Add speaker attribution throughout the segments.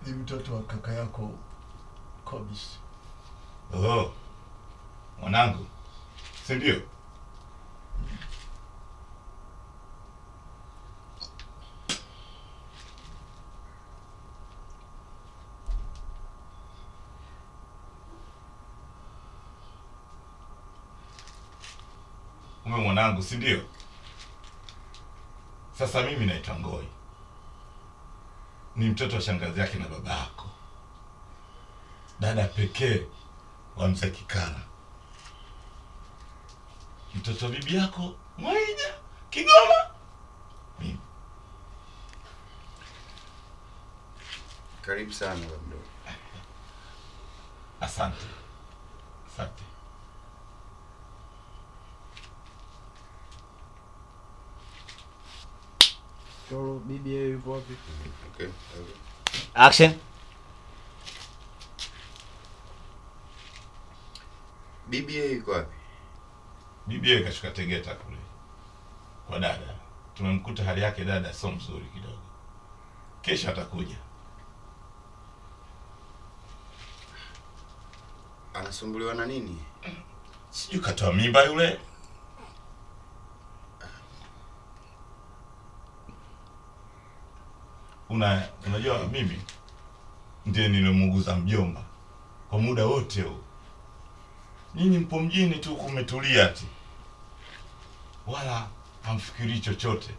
Speaker 1: Ni mtoto wa kaka yako Kobish.
Speaker 2: Oh. Mwanangu. Si ndio? Mwanangu, si ndio? Sasa mimi naitwa Ngoi. Ni mtoto wa shangazi yake na baba yako. Dada pekee wa mzee Kikala. Mtoto bibi yako Mwaija Kigoma. Mimi.
Speaker 3: Karibu sana baba.
Speaker 2: Asante. Asante.
Speaker 4: Toro, bibi yeye yupo wapi?
Speaker 3: Okay.
Speaker 5: Action.
Speaker 3: Bibi yeye yuko wapi?
Speaker 2: Bibi yeye kashuka Tegeta kule. Kwa dada. Tumemkuta hali yake dada sio mzuri kidogo. Kesho atakuja.
Speaker 3: Anasumbuliwa na nini?
Speaker 2: Sijui katoa mimba yule. Unajua mimi ndiye nilomuuguza mjomba kwa muda wote huu. Nyinyi mpo mjini tu kumetulia ati. Wala hamfikiri chochote.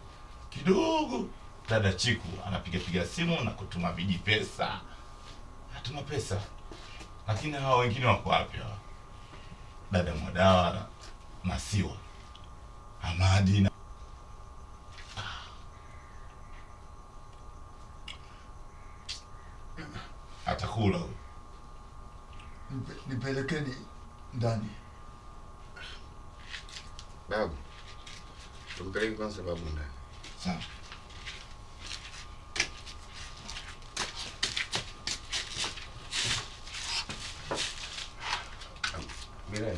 Speaker 2: Kidogo dada Chiku anapiga simu na kutuma viji pesa. Atuma pesa. Lakini hao wengine wako wapi hawa? Dada Mwadawa na Siwa. Hamadi na atakula huyo.
Speaker 1: Nipelekeni ndani.
Speaker 3: Babu. Tumpeleke kwanza babu ndani.
Speaker 2: Sawa.
Speaker 3: Mira.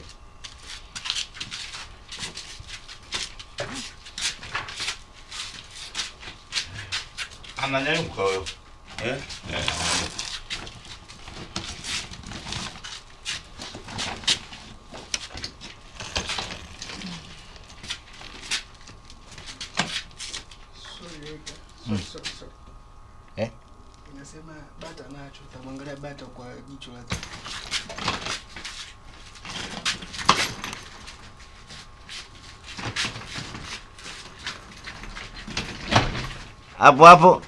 Speaker 2: Ananyanyuka huyo.
Speaker 3: Eh?
Speaker 1: Sorry. Inasema bata nacho, tamwangalia bata kwa jicho lake.
Speaker 5: Hapo hapo.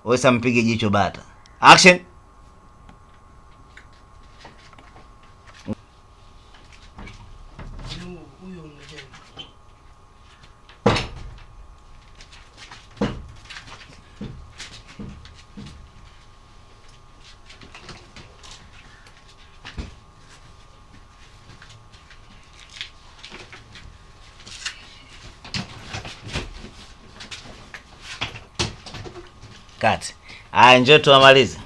Speaker 5: Wewe mpige jicho bata. Action.
Speaker 1: Huyo mnajeni.
Speaker 5: Kati. Njoo tuamalize.